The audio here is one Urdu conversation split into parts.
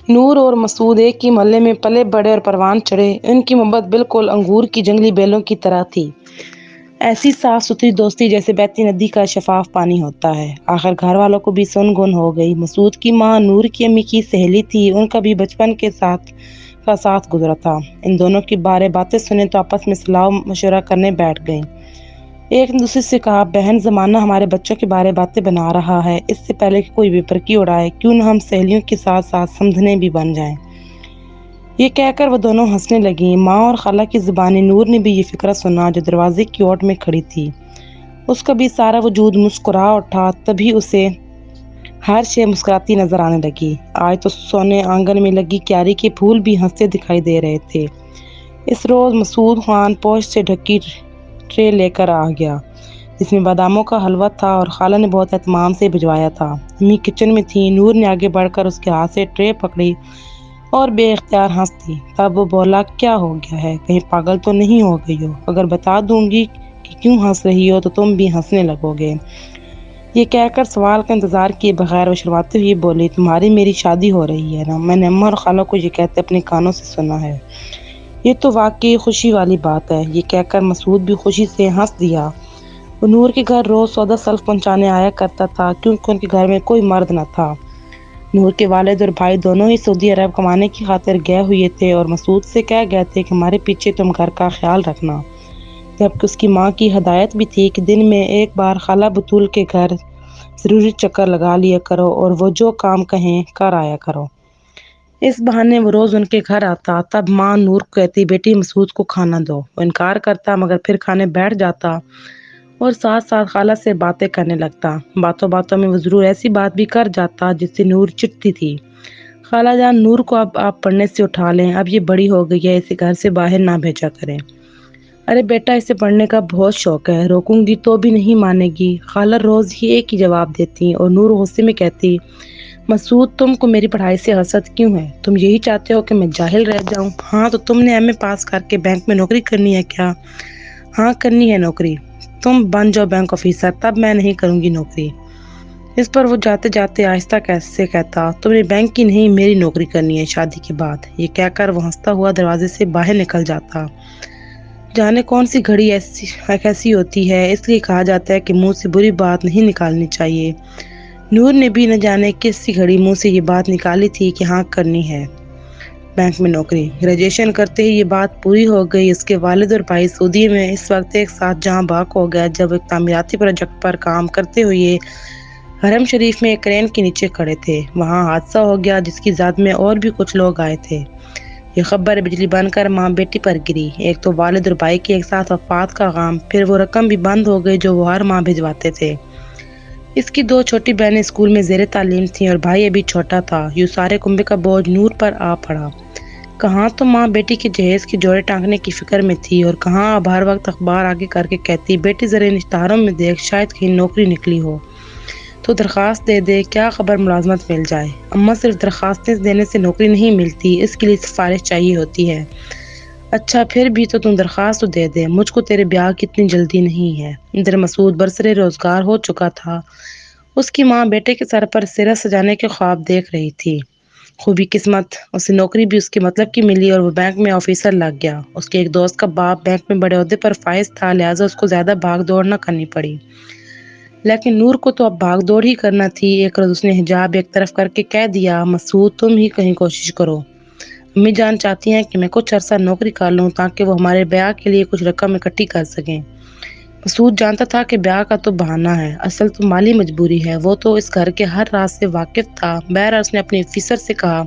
نور اور مسعود ایک ہی محلے میں پلے بڑے اور پروان چڑھے۔ ان کی محبت بالکل انگور کی جنگلی بیلوں کی طرح تھی، ایسی صاف ستھری دوستی جیسے بہتی ندی کا شفاف پانی ہوتا ہے۔ آخر گھر والوں کو بھی سن گن ہو گئی۔ مسعود کی ماں نور کی امی کی سہیلی تھی، ان کا بھی بچپن کے ساتھ گزرا تھا۔ ان دونوں کی بارے باتیں سنیں تو آپس میں صلاح مشورہ کرنے بیٹھ گئیں۔ ایک نے دوسرے سے کہا، بہن زمانہ ہمارے بچوں کے بارے باتیں بنا رہا ہے، اس سے پہلے کہ کوئی بے پرکی اڑائے کیوں نہ ہم سہیلیوں کے ساتھ ساتھ سمدھنے بھی بن جائیں۔ یہ کہہ کر وہ دونوں ہنسنے لگیں۔ ماں اور خالہ کی زبانی نور نے بھی یہ فقرہ سنا جو دروازے کی اوٹ میں کھڑی تھی۔ اس کا بھی سارا وجود مسکرا اٹھا، تبھی اسے ہر شے مسکراتی نظر آنے لگی۔ آج تو سونے آنگن میں لگی کیاری کے پھول بھی ہنستے دکھائی دے رہے تھے۔ اس روز مسعود خان پوچھ سے ڈھکی ٹرے لے کر آ گیا، جس میں باداموں کا حلوہ تھا اور خالہ نے بہت اہتمام سے بھجوایا تھا۔ امی کچن میں تھیں۔ نور نے آگے بڑھ کر اس کے ہاتھ سے ٹرے پکڑی اور بے اختیار ہنس دی۔ تب وہ بولا، کیا ہو گیا ہے؟ کہیں پاگل تو نہیں ہو گئی ہو؟ اگر بتا دوں گی کہ کیوں ہنس رہی ہو تو تم بھی ہنسنے لگو گے۔ یہ کہہ کر سوال کا انتظار کیے بغیر وہ شرماتے ہوئے بولی، تمہاری میری شادی ہو رہی ہے نا؟ میں نے اماں اور خالہ کو یہ کہتے اپنے کانوں سے سنا ہے۔ یہ تو واقعی خوشی والی بات ہے۔ یہ کہہ کر مسعود بھی خوشی سے ہنس دیا۔ وہ نور کے گھر روز سودا سلف پہنچانے آیا کرتا تھا، کیونکہ ان کے گھر میں کوئی مرد نہ تھا۔ نور کے والد اور بھائی دونوں ہی سعودی عرب کمانے کی خاطر گئے ہوئے تھے اور مسعود سے کہہ گئے تھے کہ ہمارے پیچھے تم گھر کا خیال رکھنا، جبکہ اس کی ماں کی ہدایت بھی تھی کہ دن میں ایک بار خالہ بطول کے گھر ضروری چکر لگا لیا کرو اور وہ جو کام کہیں کر آیا کرو۔ اس بہانے وہ روز ان کے گھر آتا۔ تب ماں نور کو کہتی، بیٹی مسعود کو کھانا دو۔ وہ انکار کرتا مگر پھر کھانے بیٹھ جاتا اور ساتھ ساتھ خالہ سے باتیں کرنے لگتا۔ باتوں باتوں میں وہ ضرور ایسی بات بھی کر جاتا جس سے نور چڑھتی تھی۔ خالہ جان، نور کو اب آپ پڑھنے سے اٹھا لیں، اب یہ بڑی ہو گئی ہے، اسے گھر سے باہر نہ بھیجا کریں۔ ارے بیٹا، اسے پڑھنے کا بہت شوق ہے، روکوں گی تو بھی نہیں مانے گی۔ خالہ روز ہی ایک ہی جواب دیتی اور نور غصے میں کہتی، مسعود تم کو میری پڑھائی سے حسد کیوں ہے؟ تم یہی چاہتے ہو کہ میں جاہل رہ جاؤں؟ ہاں تو تم نے ایم اے پاس کر کے بینک میں نوکری کرنی ہے کیا؟ ہاں کرنی ہے نوکری، تم بن جاؤ بینک آفیسر، تب میں نہیں کروں گی نوکری۔ اس پر وہ جاتے جاتے آہستہ کیسے کہتا، تم نے بینک کی نہیں میری نوکری کرنی ہے شادی کے بعد۔ یہ کہہ کر وہ ہنستا ہوا دروازے سے باہر نکل جاتا۔ جانے کون سی گھڑی ایسی ہوتی ہے، اس لیے کہا جاتا ہے کہ منہ سے بری بات نہیں نکالنی چاہیے۔ نور نے بھی نہ جانے کس سی گھڑی منہ سے یہ بات نکالی تھی کہ ہاں کرنی ہے بینک میں نوکری۔ گریجویشن کرتے ہی یہ بات پوری ہو گئی۔ اس کے والد اور بھائی سعودی میں اس وقت ایک ساتھ جہاں بھاگ ہو گیا جب ایک تعمیراتی پروجیکٹ پر کام کرتے ہوئے حرم شریف میں ایک کرین کے نیچے کھڑے تھے۔ وہاں حادثہ ہو گیا جس کی زد میں اور بھی کچھ لوگ آئے تھے۔ یہ خبر بجلی بن کر ماں بیٹی پر گری۔ ایک تو والد اور بھائی کی ایک ساتھ وفات کا غم، پھر وہ رقم بھی بند ہو گئی جو وہ ہر ماہ بھجواتے تھے۔ اس کی دو چھوٹی بہنیں اسکول میں زیر تعلیم تھیں اور بھائی ابھی چھوٹا تھا۔ یوں سارے کنبے کا بوجھ نور پر آ پڑا۔ کہاں تو ماں بیٹی کے جہیز کے جوڑے ٹانکنے کی فکر میں تھی اور کہاں اب ہر وقت اخبار آگے کر کے کہتی، بیٹی ذرا ان اشتہاروں میں دیکھ، شاید کہیں نوکری نکلی ہو تو درخواست دے دے، کیا خبر ملازمت مل جائے۔ اماں، صرف درخواستیں دینے سے نوکری نہیں ملتی، اس کے لیے سفارش چاہیے ہوتی ہے۔ اچھا پھر بھی تو تم درخواست تو دے دے، مجھ کو تیرے بیاہ کی اتنی جلدی نہیں ہے۔ ادھر مسعود برسر روزگار ہو چکا تھا۔ اس کی ماں بیٹے کے سر پر سرہ سجانے کے خواب دیکھ رہی تھی۔ خوبی قسمت، اسے نوکری بھی اس کے مطلب کی ملی اور وہ بینک میں آفیسر لگ گیا۔ اس کے ایک دوست کا باپ بینک میں بڑے عہدے پر فائز تھا، لہٰذا اس کو زیادہ بھاگ دوڑ نہ کرنی پڑی۔ لیکن نور کو تو اب بھاگ دوڑ ہی کرنا تھی۔ ایک روز اس نے حجاب ایک طرف کر کے کہہ دیا، مسعود تم ہی کہیں کوشش کرو، امی جان چاہتی ہیں کہ میں کچھ عرصہ نوکری کر لوں تاکہ وہ ہمارے بیاہ کے لیے کچھ رقم اکٹھی کر سکیں۔ مسعود جانتا تھا کہ بیاہ کا تو بہانہ ہے، اصل تو مالی مجبوری ہے۔ وہ تو اس گھر کے ہر راز سے واقف تھا۔ بہرحال اس نے اپنے آفیسر سے کہا۔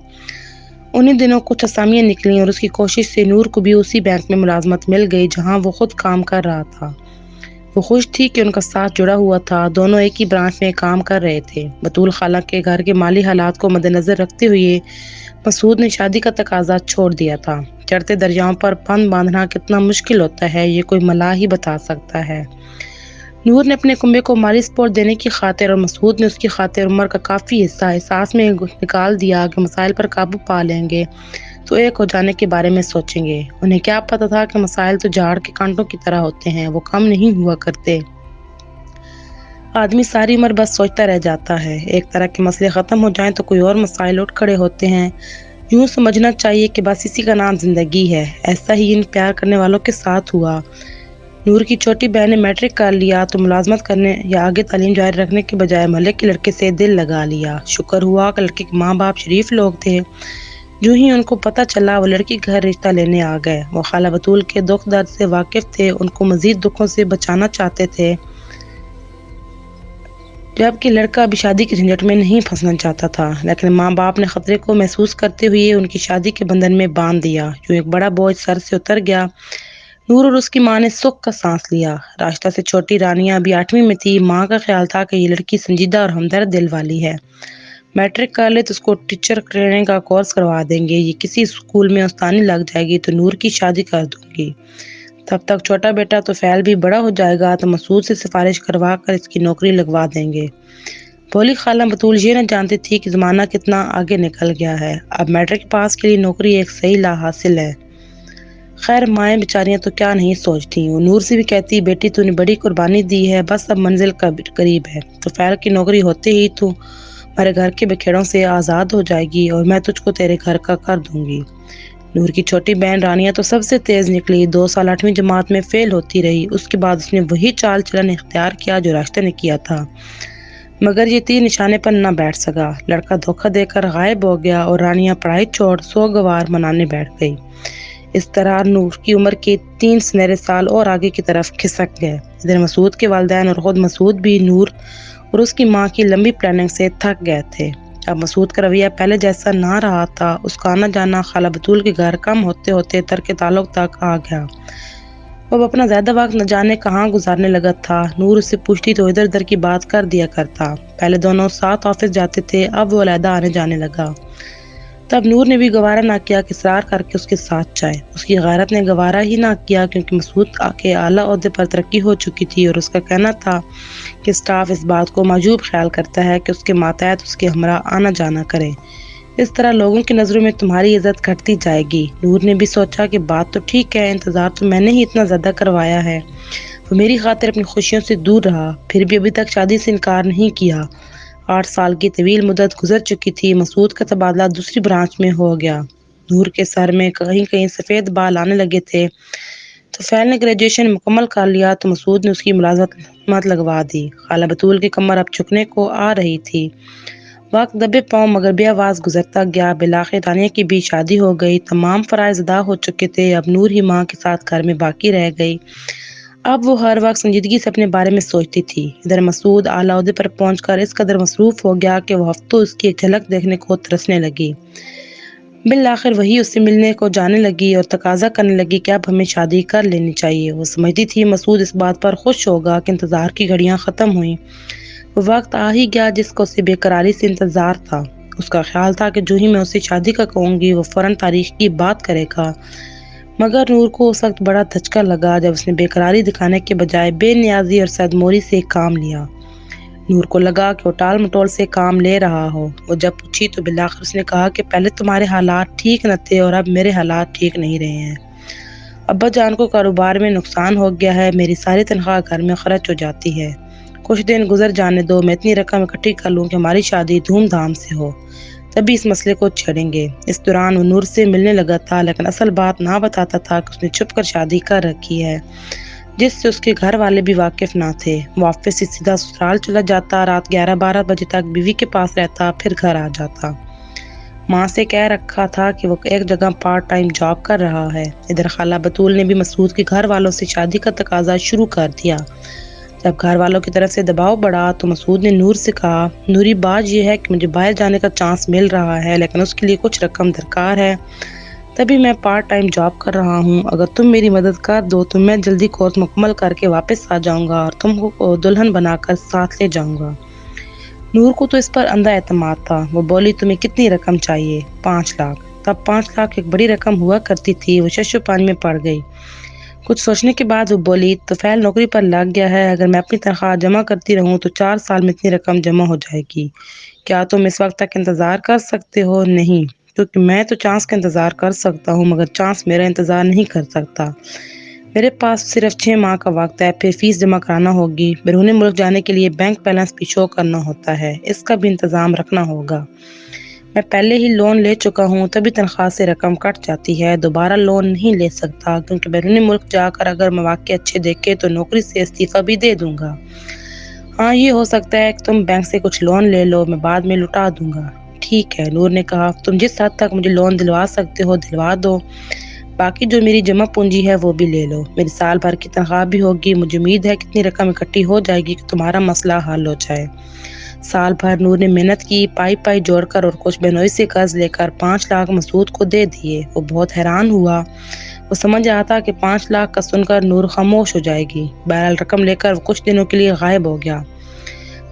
انہی دنوں کچھ اسامیاں نکلیں اور اس کی کوشش سے نور کو بھی اسی بینک میں ملازمت مل گئی جہاں وہ خود کام کر رہا تھا۔ وہ خوش تھی کہ ان کا ساتھ جڑا ہوا تھا، دونوں ایک ہی برانچ میں کام کر رہے تھے۔ بطول خالہ کے گھر کے مالی حالات کو مد نظر رکھتے ہوئے مسعود نے شادی کا تقاضا چھوڑ دیا تھا۔ چڑھتے دریاؤں پر پن باندھنا کتنا مشکل ہوتا ہے یہ کوئی ملاح ہی بتا سکتا ہے۔ نور نے اپنے کنبے کو مالی سپورٹ دینے کی خاطر اور مسعود نے اس کی خاطر عمر کا کافی حصہ احساس میں نکال دیا کہ مسائل پر قابو پا لیں گے تو ایک ہو جانے کے بارے میں سوچیں گے۔ انہیں کیا پتہ تھا کہ مسائل تو جھاڑ کے کانٹوں کی طرح ہوتے ہیں، وہ کم نہیں ہوا کرتے۔ آدمی ساری عمر بس سوچتا رہ جاتا ہے، ایک طرح کے مسئلے ختم ہو جائیں تو کوئی اور مسائل اٹھ کھڑے ہوتے ہیں۔ یوں سمجھنا چاہیے کہ بس اسی کا نام زندگی ہے۔ ایسا ہی ان پیار کرنے والوں کے ساتھ ہوا۔ نور کی چھوٹی بہن نے میٹرک کر لیا تو ملازمت کرنے یا آگے تعلیم جاری رکھنے کے بجائے محلے کے لڑکے سے دل لگا لیا۔ شکر ہوا کہ لڑکے کے ماں باپ شریف لوگ تھے۔ جو ہی ان کو پتہ چلا وہ لڑکی گھر رشتہ لینے آ گئے۔ وہ خالہ بطول کے دکھ درد سے واقف تھے، ان کو مزید دکھوں سے بچانا چاہتے تھے، جبکہ لڑکا ابھی شادی کے جھنجٹ میں نہیں پھنسنا چاہتا تھا۔ لیکن ماں باپ نے خطرے کو محسوس کرتے ہوئے ان کی شادی کے بندھن میں باندھ دیا۔ جو ایک بڑا بوجھ سر سے اتر گیا۔ نور اور اس کی ماں نے سکھ کا سانس لیا۔ راشتہ سے چھوٹی رانیہ ابھی 8ویں میں تھی۔ ماں کا خیال تھا کہ یہ لڑکی سنجیدہ اور ہمدرد دل والی ہے، میٹرک کر لے تو اس کو ٹیچر ٹریننگ کا کورس کروا دیں گے، یہ کسی اسکول میں استانی لگ جائے گی تو نور کی شادی کر دوں گی۔ تب تک چھوٹا بیٹا طفیل بھی بڑا ہو جائے گا تو مسعود سے سفارش کروا کر اس کی نوکری لگوا دیں گے۔ بولی خالہ بطول یہ نہ جانتی تھی کہ زمانہ کتنا آگے نکل گیا ہے۔ اب میٹرک پاس کے لیے نوکری ایک صحیح لا حاصل ہے۔ خیر مائیں بیچاریاں تو کیا نہیں سوچتی۔ وہ نور سے بھی کہتی، بیٹی تو نے بڑی قربانی دی ہے، بس اب منزل قریب ہے۔ طفیل کی نوکری ہوتے ہی تو ہمارے گھر کے بکھیڑوں سے آزاد ہو جائے گی اور میں تجھ کو تیرے گھر کا کر دوں گی۔ نور کی چھوٹی بہن رانیہ تو سب سے تیز نکلی۔ 2 سال 8ویں جماعت میں فیل ہوتی رہی۔ اس کے بعد اس نے وہی چال چلن اختیار کیا جو راشتہ نے کیا تھا، مگر یہ تیر نشانے پر نہ بیٹھ سکا۔ لڑکا دھوکہ دے کر غائب ہو گیا اور رانیہ پڑھائی چھوڑ سوگوار منانے بیٹھ گئی۔ اس طرح نور کی عمر کے 3 سنہرے سال اور آگے کی طرف کھسک گئے۔ ادھر مسعود کے والدین اور خود مسعود بھی نور اور اس کی ماں کی لمبی پلاننگ سے تھک گئے تھے۔ اب مسعود کا رویہ پہلے جیسا نہ رہا تھا۔ اس کا آنا جانا خالہ بطول کے گھر کم ہوتے ہوتے ترک تعلق تک آ گیا۔ وہ اپنا زیادہ وقت نہ جانے کہاں گزارنے لگا تھا۔ نور اس سے پوچھتی تو ادھر ادھر کی بات کر دیا کرتا۔ پہلے دونوں ساتھ آفس جاتے تھے، اب وہ علیحدہ آنے جانے لگا۔ تب نور نے بھی گوارا نہ کیا کہ اصرار کر کے اس کے ساتھ جائے۔ اس کی غیرت نے گوارا ہی نہ کیا کیونکہ مسعود کے اعلیٰ عہدے پر ترقی ہو چکی تھی اور اس کا کہنا تھا کہ اسٹاف اس بات کو معجوب خیال کرتا ہے کہ اس کے ماتحت اس کے ہمراہ آنا جانا کرے۔ اس طرح لوگوں کی نظروں میں تمہاری عزت گھٹتی جائے گی۔ نور نے بھی سوچا کہ بات تو ٹھیک ہے، انتظار تو میں نے ہی اتنا زیادہ کروایا ہے۔ وہ میری خاطر اپنی خوشیوں سے دور رہا، پھر بھی ابھی تک شادی سے انکار نہیں کیا۔ 8 سال کی طویل مدت گزر چکی تھی۔ مسعود کا تبادلہ دوسری برانچ میں ہو گیا۔ نور کے سر میں کہیں کہیں سفید بال آنے لگے تھے۔ طفیل نے گریجویشن مکمل کر لیا تو مسعود نے اس کی ملازمت لگوا دی۔ خالہ بطول کی کمر اب جھکنے کو آ رہی تھی۔ وقت دبے پاؤں مگر بے آواز گزرتا گیا۔ بالآخر رانیہ کی بھی شادی ہو گئی۔ تمام فرائض ادا ہو چکے تھے۔ اب نور ہی ماں کے ساتھ گھر میں باقی رہ گئی۔ اب وہ ہر وقت سنجیدگی سے اپنے بارے میں سوچتی تھی۔ ادھر مسعود اعلیٰ عہدے پر پہنچ کر اس قدر مصروف ہو گیا کہ وہ ہفتوں اس کی ایک جھلک دیکھنے کو ترسنے لگی۔ بالآخر وہی اس سے ملنے کو جانے لگی اور تقاضا کرنے لگی کہ اب ہمیں شادی کر لینی چاہیے۔ وہ سمجھتی تھی مسعود اس بات پر خوش ہوگا کہ انتظار کی گھڑیاں ختم ہوئیں۔ وہ وقت آ ہی گیا جس کا اسے بے قراری سے انتظار تھا۔ اس کا خیال تھا کہ جو ہی میں اسے شادی کا کہوں گی وہ فوراً تاریخ کی بات کرے گا، مگر نور کو اس وقت بڑا دھچکا لگا جب اس نے بے قراری دکھانے کے بجائے بے نیازی اور سید موری سے کام لیا۔ نور کو لگا کہ وہ ٹال مٹول سے کام لے رہا ہو۔ وہ جب پوچھی تو بالآخر اس نے کہا کہ پہلے تمہارے حالات ٹھیک نہ تھے اور اب میرے حالات ٹھیک نہیں رہے ہیں۔ ابا جان کو کاروبار میں نقصان ہو گیا ہے، میری ساری تنخواہ گھر میں خرچ ہو جاتی ہے۔ کچھ دن گزر جانے دو، میں اتنی رقم اکٹھی کر لوں کہ ہماری شادی دھوم دھام سے ہو، تبھی اس مسئلے کو چھیڑیں گے۔ اس دوران وہ نور سے ملنے لگا تھا لیکن اصل بات نہ بتاتا تھا کہ اس نے چھپ کر شادی کر رکھی ہے، جس سے اس کے گھر والے بھی واقف نہ تھے۔ وہ آفس سے سیدھا سسرال چلا جاتا، رات 11-12 بجے تک بیوی کے پاس رہتا، پھر گھر آ جاتا۔ ماں سے کہہ رکھا تھا کہ وہ ایک جگہ پارٹ ٹائم جاب کر رہا ہے۔ ادھر خالہ بطول نے بھی مسعود کے گھر والوں سے شادی کا تقاضا شروع کر دیا۔ جب گھر والوں کی طرف سے دباؤ بڑھا تو مسعود نے نور سے کہا، نوری بات یہ ہے کہ مجھے باہر جانے کا چانس مل رہا ہے لیکن اس کے لیے کچھ رقم درکار ہے، تبھی میں پارٹ ٹائم جاب کر رہا ہوں۔ اگر تم میری مدد کر دو تو میں جلدی کورس مکمل کر کے واپس آ جاؤں گا اور تم کو دلہن بنا کر ساتھ لے جاؤں گا۔ نور کو تو اس پر اندھا اعتماد تھا۔ وہ بولی، تمہیں کتنی رقم چاہیے؟ 5 لاکھ۔ تب 5 لاکھ ایک بڑی رقم ہوا کرتی تھی۔ وہ شش و پانچ میں پڑ گئی۔ کچھ سوچنے کے بعد وہ بولی، طفیل نوکری پر لگ گیا ہے، اگر میں اپنی تنخواہ جمع کرتی رہوں تو 4 سال میں اتنی رقم جمع ہو جائے گی۔ کیا تم اس وقت تک انتظار کر سکتے ہو؟ نہیں، کیونکہ میں تو چانس کا انتظار کر سکتا ہوں مگر چانس میرا انتظار نہیں کر سکتا۔ میرے پاس صرف 6 ماہ کا وقت ہے، پھر فیس جمع کرانا ہوگی، بیرون ملک جانے کے لیے بینک بیلنس بھی شو کرنا ہوتا ہے، اس کا بھی انتظام رکھنا ہوگا۔ میں پہلے ہی لون لے چکا ہوں، تبھی تنخواہ سے رقم کٹ جاتی ہے، دوبارہ لون نہیں لے سکتا کیونکہ بیرونی ملک جا کر اگر مواقع اچھے دیکھے تو نوکری سے استعفیٰ بھی دے دوں گا۔ ہاں یہ ہو سکتا ہے کہ تم بینک سے کچھ لون لے لو، میں بعد میں لوٹا دوں گا۔ ٹھیک ہے، نور نے کہا، تم جس حد تک مجھے لون دلوا سکتے ہو دلوا دو، باقی جو میری جمع پونجی ہے وہ بھی لے لو، میری سال بھر کی تنخواہ بھی ہوگی، مجھے امید ہے کتنی رقم اکٹھی ہو جائے گی کہ تمہارا مسئلہ حل ہو جائے۔ سال بھر نور نے محنت کی، پائی جوڑ کر اور کچھ بہنوئی سے قرض لے کر 5 لاکھ مسعود کو دے دیے۔ وہ بہت حیران ہوا، وہ سمجھ رہا تھا کہ 5 لاکھ کا سن کر نور خاموش ہو جائے گی۔ بہرحال رقم لے کر وہ کچھ دنوں کے لیے غائب ہو گیا۔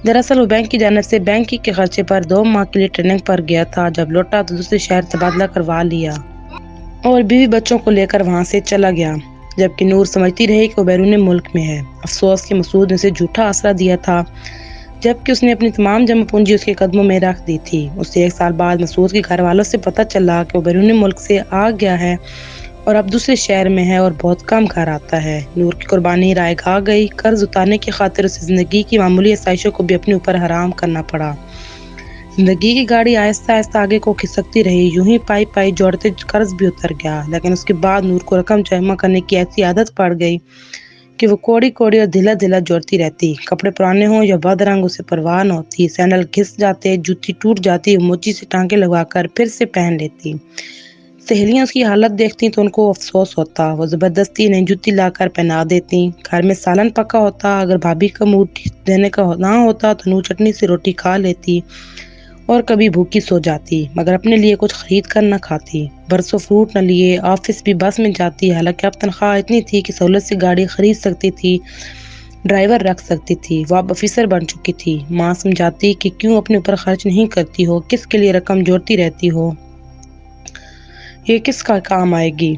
دراصل وہ بینک کی جانب سے بینک کے خرچے پر 2 ماہ کے لیے ٹریننگ پر گیا تھا، جب لوٹا تو دوسرے شہر تبادلہ کروا لیا اور بیوی بچوں کو لے کر وہاں سے چلا گیا، جبکہ نور سمجھتی رہی کہ وہ بیرون ملک میں ہے۔ افسوس کہ مسعود نے اسے جھوٹا آسرا دیا تھا، جبکہ اس نے اپنی تمام جمع پونجی اس کے قدموں میں رکھ دی تھی۔ اسے 1 سال بعد مسعود کے گھر والوں سے پتہ چلا کہ وہ بیرون ملک سے آ گیا ہے اور اب دوسرے شہر میں ہے اور بہت کم گھر آتا ہے۔ نور کی قربانی رائے گاہ گئی، قرض اتارنے کی خاطر اسے زندگی کی معمولی آسائشوں کو بھی اپنے اوپر حرام کرنا پڑا۔ زندگی کی گاڑی آہستہ آہستہ آگے کو کھسکتی رہی، یوں ہی پائی جوڑتے قرض بھی اتر گیا، لیکن اس کے بعد نور کو رقم جمع کرنے کی ایسی عادت پڑ گئی کہ وہ کوڑی اور دھلا جوڑتی رہتی۔ کپڑے پرانے ہوں یا بد رنگ اسے پرواہ نہ ہوتی، سینڈل گھس جاتے، جوتی ٹوٹ جاتی، موچی سے ٹانکے لگوا کر پھر سے پہن لیتی۔ سہیلیاں اس کی حالت دیکھتی تو ان کو افسوس ہوتا، وہ زبردستی نئی جوتی لا کر پہنا دیتی۔ گھر میں سالن پکا ہوتا، اگر بھابھی کا موڈ دینے کا نہ ہوتا تو نور چٹنی سے روٹی کھا لیتی اور کبھی بھوکی سو جاتی، مگر اپنے لیے کچھ خرید کر نہ کھاتی۔ برسوں فروٹ نہ لیے آفس بھی بس میں جاتی، حالانکہ اب تنخواہ اتنی تھی کہ سہولت سے گاڑی خرید سکتی تھی، ڈرائیور رکھ سکتی تھی، وہ اب آفیسر بن چکی تھی۔ ماں سمجھاتی کہ کیوں اپنے اوپر خرچ نہیں کرتی ہو، کس کے لیے رقم جوڑتی رہتی ہو، یہ کس کا کام آئے گی،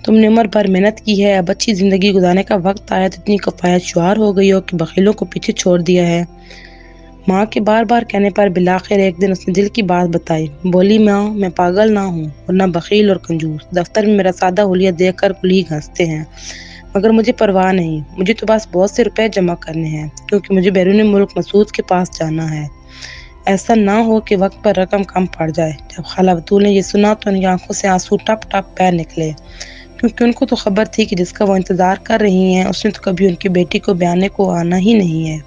تم نے عمر بھر محنت کی ہے، اب اچھی زندگی گزارنے کا وقت آیا تو اتنی کفایت شعار ہو گئی ہو کہ بخیلوں کو پیچھے چھوڑ دیا ہے۔ ماں کے بار کہنے پر بالآخر ایک دن اس نے دل کی بات بتائی، بولی، ماں میں پاگل نہ ہوں اور نہ بخیل اور کنجوس، دفتر میں میرا سادہ حلیہ دیکھ کر کلیگ ہنستے ہیں، مگر مجھے پرواہ نہیں، مجھے تو بس بہت سے روپے جمع کرنے ہیں کیونکہ مجھے بیرون ملک مسعود کے پاس جانا ہے۔ ایسا نہ ہو کہ وقت پر رقم کم پڑ جائے۔ جب خالہ بطول نے یہ سنا تو ان کی آنکھوں سے آنسو ٹپ بہہ نکلے، کیونکہ ان کو تو خبر تھی کہ جس کا وہ انتظار کر رہی ہیں اس نے تو کبھی ان کی بیٹی کو بیانے کو آنا ہی نہیں ہے۔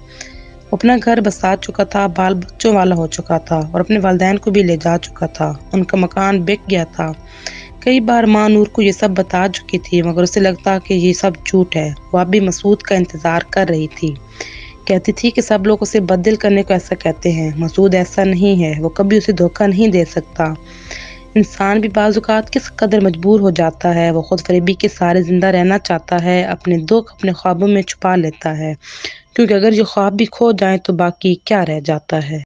وہ اپنا گھر بسا چکا تھا، بال بچوں والا ہو چکا تھا اور اپنے والدین کو بھی لے جا چکا تھا، ان کا مکان بک گیا تھا۔ کئی بار ماں نور کو یہ سب بتا چکی تھی، مگر اسے لگتا کہ یہ سب جھوٹ ہے۔ وہ اب بھی مسعود کا انتظار کر رہی تھی، کہتی تھی کہ سب لوگ اسے بدل کرنے کو ایسا کہتے ہیں، مسعود ایسا نہیں ہے، وہ کبھی اسے دھوکہ نہیں دے سکتا۔ انسان بھی بعض اوقات کس قدر مجبور ہو جاتا ہے، وہ خود فریبی کے سہارے زندہ رہنا چاہتا ہے، اپنے دکھ اپنے خوابوں میں چھپا لیتا ہے، کیونکہ اگر یہ خواب بھی کھو جائیں تو باقی کیا رہ جاتا ہے۔